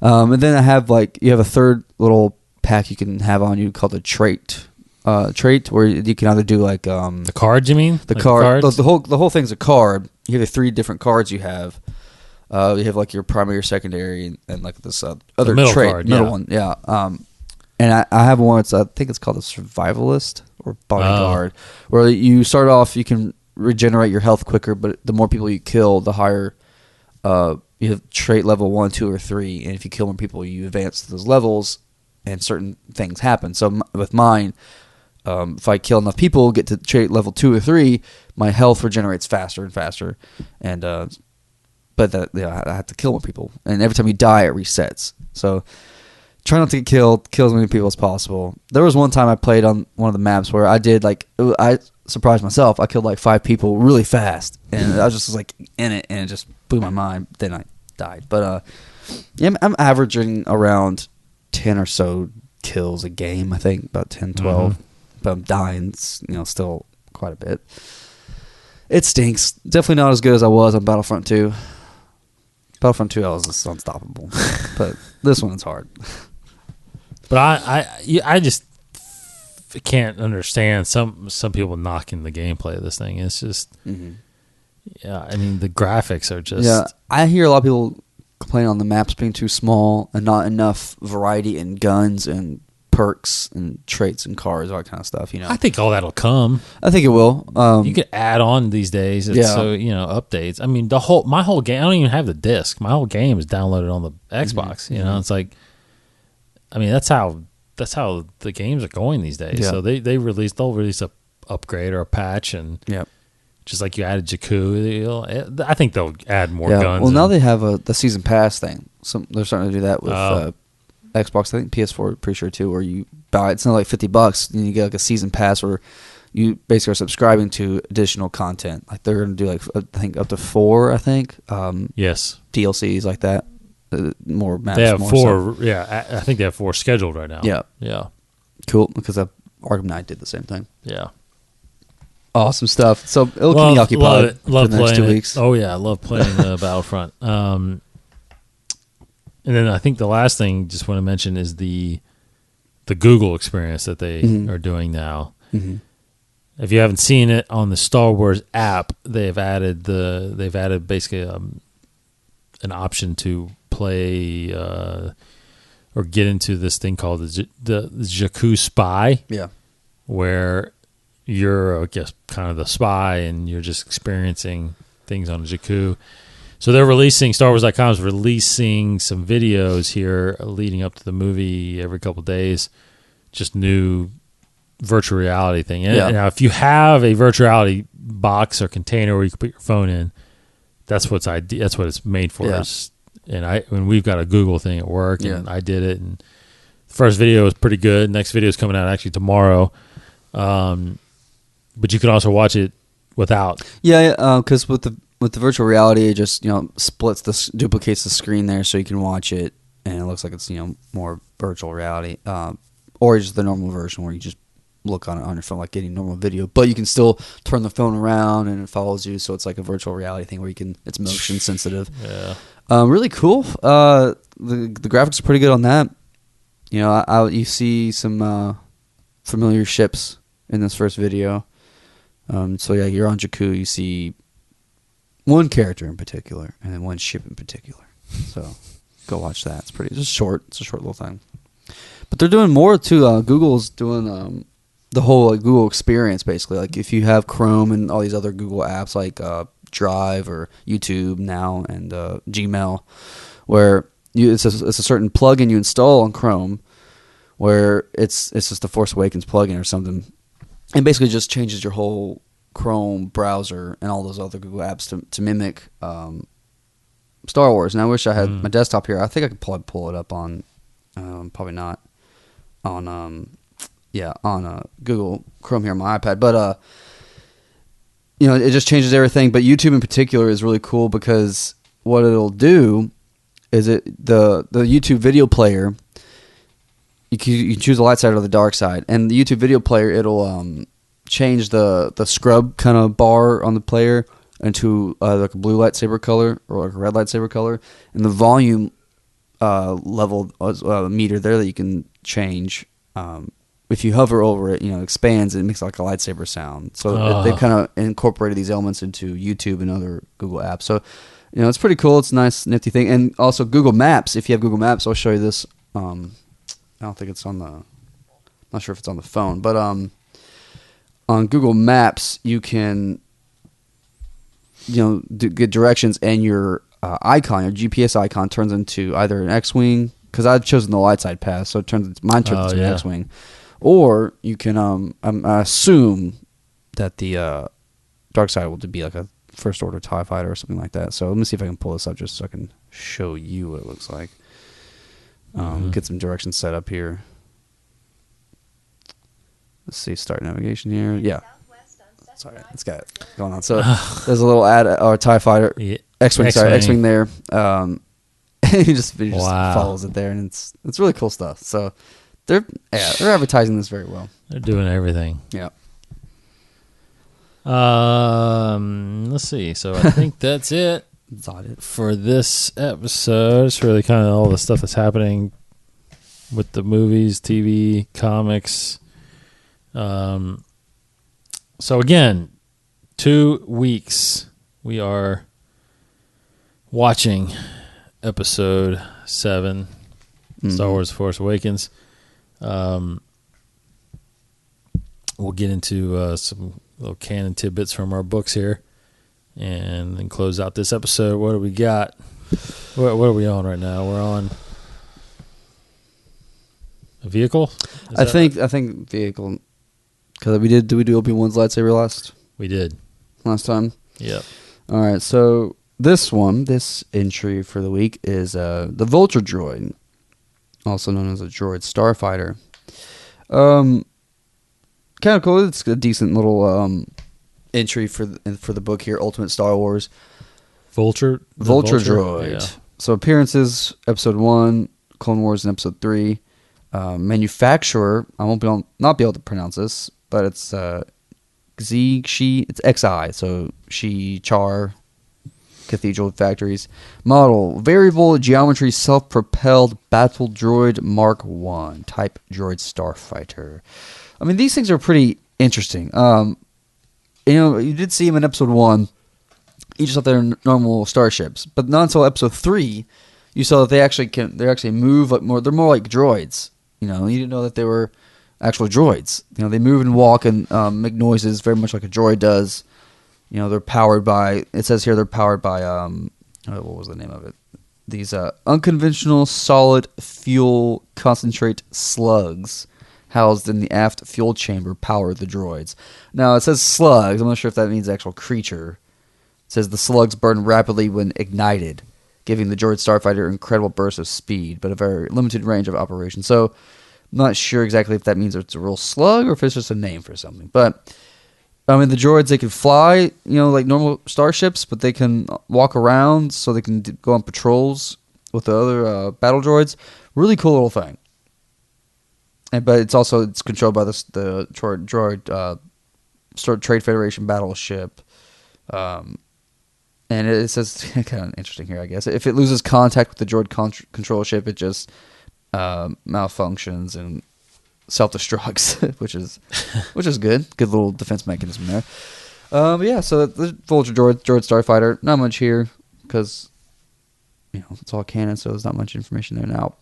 And then I have you have a third little pack you can have on you called a trait. Where you can either do The cards, you mean? the Like card. cards? The whole thing's a card. You have the 3 different cards you have. You have like your primary, secondary, and like this other middle trait, card, middle yeah. one, yeah. And I have one. I think it's called a survivalist or bodyguard, where you start off, you can regenerate your health quicker, but the more people you kill, the higher you have trait level 1, 2, or 3, and if you kill more people, you advance to those levels, and certain things happen. So with mine, if I kill enough people, get to trait level 2 or 3, my health regenerates faster and faster, and but I have to kill more people, and every time you die, it resets. So try not to get killed, kill as many people as possible. There was one time I played on one of the maps where I did I surprised myself. I killed 5 people really fast, and I was just like in it, and it just blew my mind. Then I died, but yeah, I'm averaging around 10 or so kills a game. I think about 10, 12, but I'm dying, still quite a bit. It stinks. Definitely not as good as I was on Battlefront 2. Battlefront 2, I was just unstoppable, but this one's hard. But I just can't understand some people knocking the gameplay of this thing. It's just, yeah. I mean, the graphics are just. Yeah, I hear a lot of people complain on the maps being too small and not enough variety in guns and perks and traits and cars, all that kind of stuff. I think all that'll come. I think it will. You could add on these days. It's so updates. I mean, my whole game. I don't even have the disc. My whole game is downloaded on the Xbox. It's like. I mean, that's how the games are going these days. Yeah. So they'll release a upgrade or a patch, and just like you added Jakku, I think they'll add more guns. Well, now they have the season pass thing. They're starting to do that with Xbox. I think PS4, pretty sure too. Where you buy it's not like $50, and you get like a season pass where you basically are subscribing to additional content. Like they're going to do I think up to 4. I think yes, DLCs like that. More maps. They have more 4. So. Yeah, I think they have 4 scheduled right now. Yeah. Cool, because Arkham Knight did the same thing. Yeah. Awesome stuff. So it'll keep me occupied for the next 2 weeks. Oh yeah, I love playing Battlefront. And then I think the last thing just want to mention is the Google experience that they are doing now. Mm-hmm. If you haven't seen it on the Star Wars app, they've added basically an option to play or get into this thing called the Jakku Spy. Yeah, where you're, I guess, kind of the spy, and you're just experiencing things on Jakku. So they're Star Wars.com is releasing some videos here leading up to the movie every couple of days, just new virtual reality thing. And now, if you have a virtual reality box or container where you can put your phone in, that's what it's made for. Yeah. And we've got a Google thing at work, and I did it, and the first video was pretty good. Next video is coming out actually tomorrow. But you can also watch it without. Yeah, because with the virtual reality, it just duplicates the screen there, so you can watch it, and it looks like it's more virtual reality, or just the normal version where you just look on it on your phone like getting normal video, but you can still turn the phone around and it follows you, so it's like a virtual reality thing where it's motion sensitive. Yeah, really cool. The graphics are pretty good on that. You see some familiar ships in this first video. So yeah, you're on Jakku. You see one character in particular, and then one ship in particular. So go watch that. It's a short little thing. But they're doing more too. Google's doing the whole like, Google experience, basically. Like if you have Chrome and all these other Google apps like Drive or YouTube now and Gmail, where it's a certain plugin you install on Chrome, where it's just the Force Awakens plugin or something, and basically just changes your whole Chrome browser and all those other Google apps to mimic Star Wars. And I wish I had my desktop here. I think I could probably pull it up on, probably not on Google Chrome here on my iPad, but it just changes everything. But YouTube in particular is really cool because what it'll do is the YouTube video player. You can choose the light side or the dark side, and the YouTube video player it'll change the scrub kind of bar on the player into like a blue lightsaber color or like a red lightsaber color, and the volume level meter there that you can change. If you hover over it, it expands and it makes like a lightsaber sound. So they've kind of incorporated these elements into YouTube and other Google apps. So, it's pretty cool. It's a nice, nifty thing. And also Google Maps. If you have Google Maps, I'll show you this. I don't think it's I'm not sure if it's on the phone, but on Google Maps, you can, get directions, and your icon, your GPS icon, turns into either an X-wing, because I've chosen the light side path, so mine turns into an X-wing. Or you can, I assume that the dark side will be like a First Order TIE fighter or something like that. So let me see if I can pull this up just so I can show you what it looks like. Get some directions set up here. Let's see, start navigation here. Yeah. Sorry, it's got it going on. So there's a little ad or TIE fighter, X-wing, X-wing there. He just follows it there, and it's really cool stuff. So they're advertising this very well. They're doing everything. Yeah. Let's see. So I think that's it. That's it for this episode. It's really kind of all the stuff that's happening with the movies, TV, comics. So again, 2 weeks we are watching episode 7, Star Wars: Force Awakens. We'll get into some little canon tidbits from our books here, and then close out this episode. What do we got? What are we on right now? We're on a vehicle. I think vehicle, because did we do Obi-Wan's lightsaber last? We did last time. Yep. All right, so this entry for the week is the Vulture droid, also known as a droid starfighter. Kind of cool. It's a decent little entry for the book here, Ultimate Star Wars. Vulture droid. Yeah. So appearances: Episode 1, Clone Wars, and Episode 3. Manufacturer: I won't not be able to pronounce this, but it's Xi. It's XI. So Xi Char Cathedral Factories. Model: variable geometry, self-propelled battle droid Mark 1 type droid starfighter. I mean, these things are pretty interesting. You did see them in Episode 1. You just thought they're normal starships, but not until Episode 3, you saw that they actually move like more. They're more like droids. You didn't know that they were actual droids. They move and walk and make noises very much like a droid does. They're powered by. It says here they're powered by. What was the name of it? These unconventional solid fuel concentrate slugs housed in the aft fuel chamber power the droids. Now, it says slugs. I'm not sure if that means actual creature. It says the slugs burn rapidly when ignited, giving the droid starfighter incredible bursts of speed, but a very limited range of operation. So, I'm not sure exactly if that means it's a real slug or if it's just a name for something. But, the droids, they can fly, like normal starships, but they can walk around, so they can go on patrols with the other battle droids. Really cool little thing. But it's controlled by the droid Trade Federation battleship, and it says kind of interesting here, I guess. If it loses contact with the droid control ship, it just malfunctions and self-destructs, which is good. Good little defense mechanism there. But yeah, so the Vulture droid starfighter. Not much here because it's all canon, so there's not much information there now.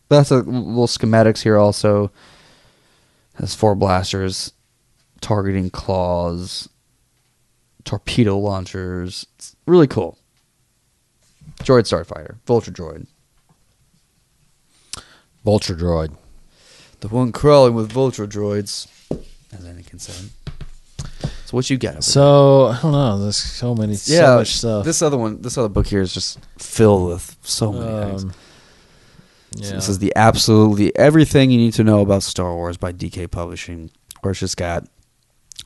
That's a little schematics here also. Has 4 blasters, targeting claws, torpedo launchers. It's really cool. Droid Starfighter, Vulture Droid. Vulture Droid. The one crawling with Vulture Droids, as Anakin said. So what you got? So I don't know. There's so much stuff. This other book here is just filled with so many things. Yeah. This is the absolutely everything you need to know about Star Wars by DK Publishing, where it's just got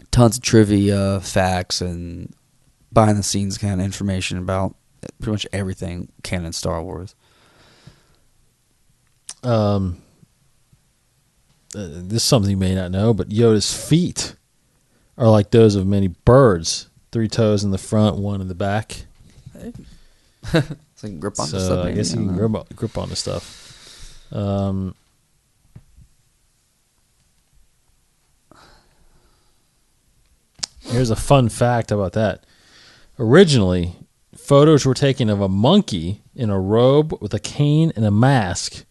tons of trivia, facts, and behind the scenes kind of information about pretty much everything canon Star Wars. This is something you may not know, but Yoda's feet are like those of many birds. 3 toes in the front, 1 in the back. So you can grip onto stuff. I guess you can grip onto stuff. Here's a fun fact about that. Originally, photos were taken of a monkey in a robe with a cane and a mask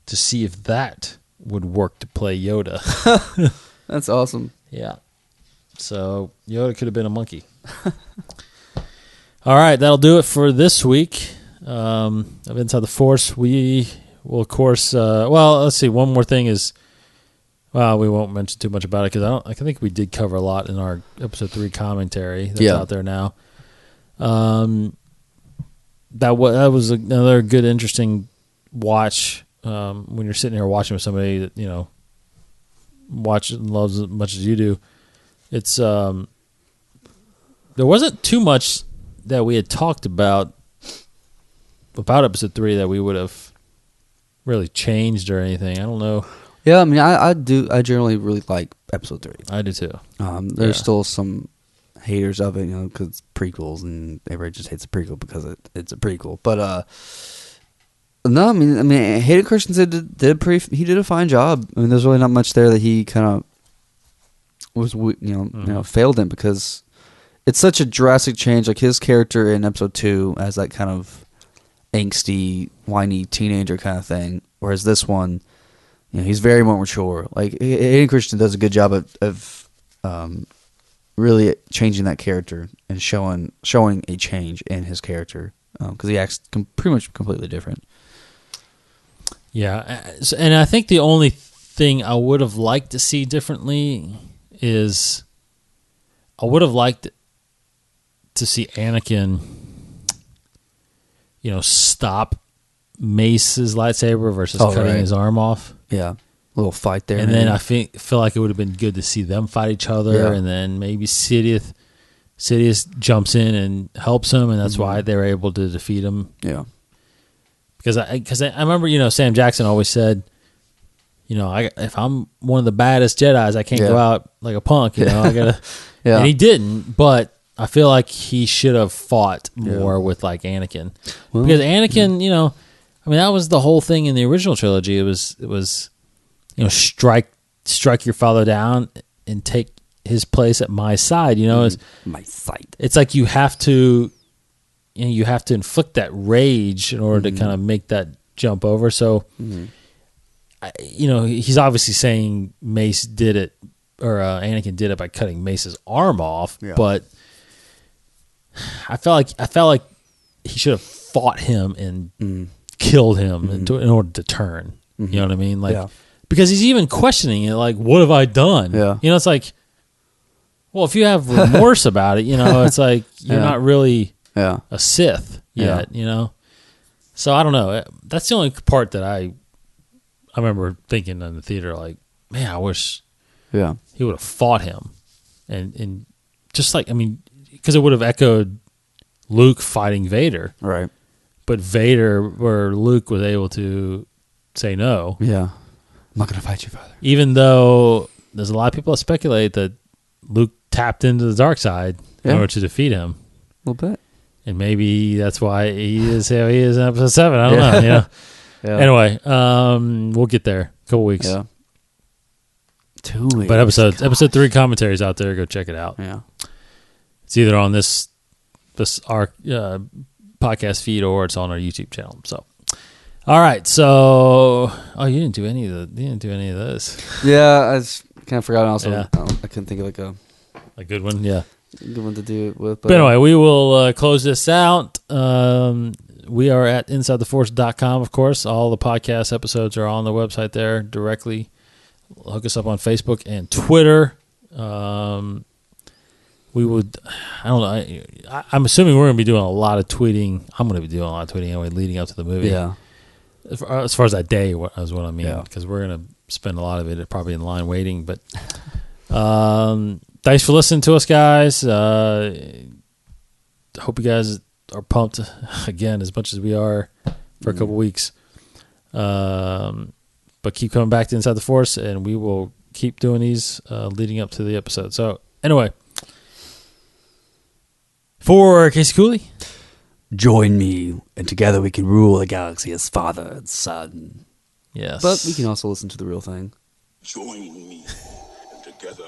to see if that would work to play Yoda. That's awesome. Yeah. So Yoda could have been a monkey. All right, that'll do it for this week of Inside the Force. We will, of course, let's see. One more thing is, we won't mention too much about it because I think we did cover a lot in our episode 3 commentary that's out there now. That was another good, interesting watch when you're sitting here watching with somebody that watches and loves as much as you do. It's there wasn't too much that we had talked about episode 3 that we would have really changed or anything. I don't know. Yeah, I mean, I generally really like episode 3. I do too. There's still some haters of it, because it's prequels and everybody just hates a prequel because it's a prequel. But no, I mean, Hayden Christensen he did a fine job. I mean, there's really not much there that he kind of was failed in, because it's such a drastic change. Like his character in episode 2 as that kind of angsty, whiny teenager kind of thing, whereas this one, he's very more mature. Like Hayden Christensen does a good job of really changing that character and showing a change in his character, because he acts pretty much completely different. Yeah, and I think the only thing I would have liked to see differently is I would have liked to see Anakin, stop Mace's lightsaber versus cutting his arm off. Yeah, a little fight there. And then I feel like it would have been good to see them fight each other, and then maybe Sidious jumps in and helps him, and that's why they were able to defeat him. Yeah. Because I remember, Sam Jackson always said, if I'm one of the baddest Jedis, I can't go out like a punk. I gotta. Yeah. And he didn't, but I feel like he should have fought more with like Anakin, because Anakin, that was the whole thing in the original trilogy. It was, strike your father down and take his place at my side. My side. It's like you have to. You have to inflict that rage in order to kind of make that jump over. So, he's obviously saying Mace did it, or Anakin did it by cutting Mace's arm off. Yeah. But I felt like he should have fought him and killed him in order to turn. You know what I mean? Because he's even questioning it. Like, what have I done? Yeah. It's like, well, if you have remorse about it, it's like you're not really. Yeah, a Sith yet, So I don't know. That's the only part that I remember thinking in the theater, like, man, I wish he would have fought him. And just like, because it would have echoed Luke fighting Vader. Right. But Vader or Luke was able to say no. Yeah. I'm not going to fight you, Father. Even though there's a lot of people that speculate that Luke tapped into the dark side in order to defeat him. A little bit. And maybe that's why he is how he is in episode 7. I don't know. Yeah. Anyway, we'll get there. A couple weeks. Yeah. 2 weeks. But episode 3 commentaries out there. Go check it out. Yeah. It's either on our podcast feed or it's on our YouTube channel. So, All right, so you didn't do any of this. Yeah, I just kind of forgot. Also, Yeah. I couldn't think of like A good one, yeah. good one to do it with. But anyway, we will close this out. We are at InsideTheForce.com, of course. All the podcast episodes are on the website there directly. Hook us up on Facebook and Twitter. We would, I don't know. I'm assuming we're going to be doing a lot of tweeting. I'm going to be doing a lot of tweeting anyway, leading up to the movie. Yeah. As far as that day is what I mean, Yeah. because we're going to spend a lot of it probably in line waiting. But thanks for listening to us, guys. Hope you guys are pumped again as much as we are for a couple weeks. But keep coming back to Inside the Force, and we will keep doing these leading up to the episode. So anyway, for Casey Cooley, Join me, and together we can rule the galaxy as father and son. yes, But we can also listen to the real thing. Join me, and together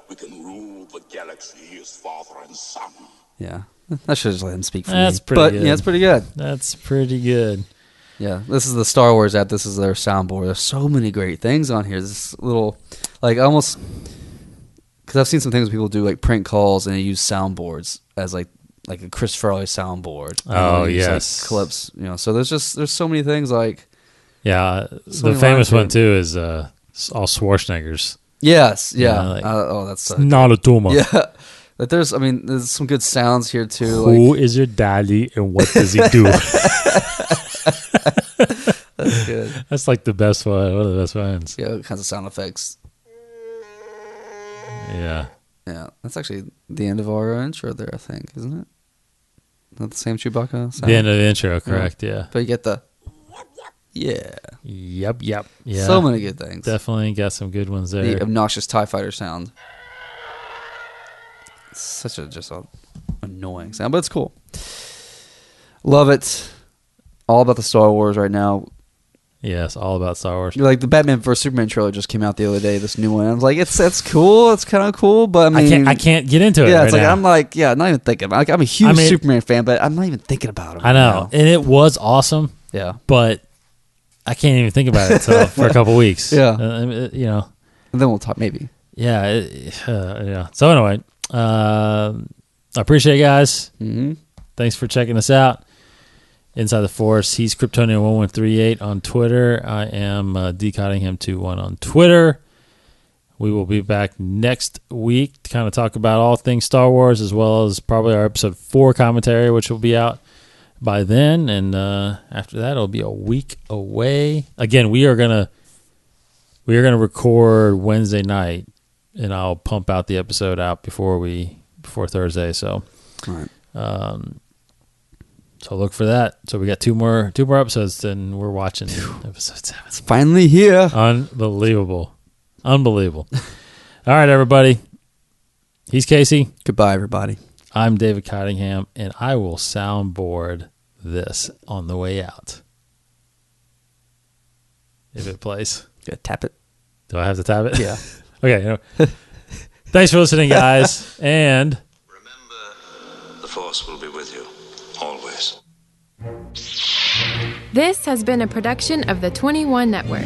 we can rule the galaxy as father and son. Yeah. I should just let him speak for That's me. pretty But good. yeah, it's pretty good. That's pretty good. Yeah, this is the Star Wars app. This is their soundboard. There's so many great things on here. This little, like almost, because I've seen some things people do like prank calls and they use soundboards as like a Chris Farley soundboard. Oh, they use, yes. like, clips. So there's so many things like. Yeah, So the many famous lines one here. too is all Schwarzenegger's. Yes, yeah. Yeah, like, That's Not a tumor. yeah. But there's some good sounds here too. Who is your daddy and what does he do? That's good. That's like the best one. One of the best ones. Yeah, all kinds of sound effects. Yeah. Yeah, that's actually the end of our intro there, I think, isn't it? Not the same Chewbacca sound? The end of the intro, correct? Yeah. But you get the... Yeah. Yep. Yeah. So many good things. Definitely got some good ones there. The obnoxious TIE fighter sound. It's such a annoying sound, but it's cool. Love it. All about the Star Wars right now. Yes, all about Star Wars. Like the Batman vs Superman trailer just came out the other day. This new one. I was like, it's cool. It's kind of cool, but I mean, I can't get into it. Yeah, right it's like now. I'm like, yeah, not even thinking. Like I'm a huge Superman fan, but I'm not even thinking about him. I know, and it was awesome. Yeah, but I can't even think about it for a couple weeks. Yeah. And then we'll talk maybe. Yeah, yeah. So anyway, I appreciate it, guys. Mm-hmm. Thanks for checking us out. Inside the Force. He's Kryptonian1138 on Twitter. I am DCottingham21 on Twitter. We will be back next week to kind of talk about all things Star Wars, as well as probably our episode 4 commentary, which will be out by then. And after that, it'll be a week away. Again, we are gonna record Wednesday night, and I'll pump out the episode out before Thursday. So, all right. So look for that. So we got two more episodes, and we're watching episode 7. It's finally here. Unbelievable. All right, everybody. He's Casey. Goodbye, everybody. I'm David Cottingham, and I will soundboard this on the way out. If it plays. Yeah, tap it. Do I have to tap it? Yeah. Okay. Thanks for listening, guys. And Remember, the Force will be with you, always. This has been a production of the 21 Network.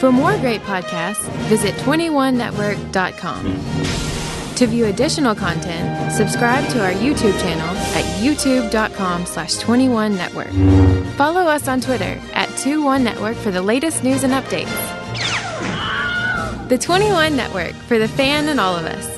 For more great podcasts, visit 21network.com. To view additional content, subscribe to our YouTube channel at youtube.com/21network. Follow us on Twitter at 21network for the latest news and updates. The 21 Network, for the fan and all of us.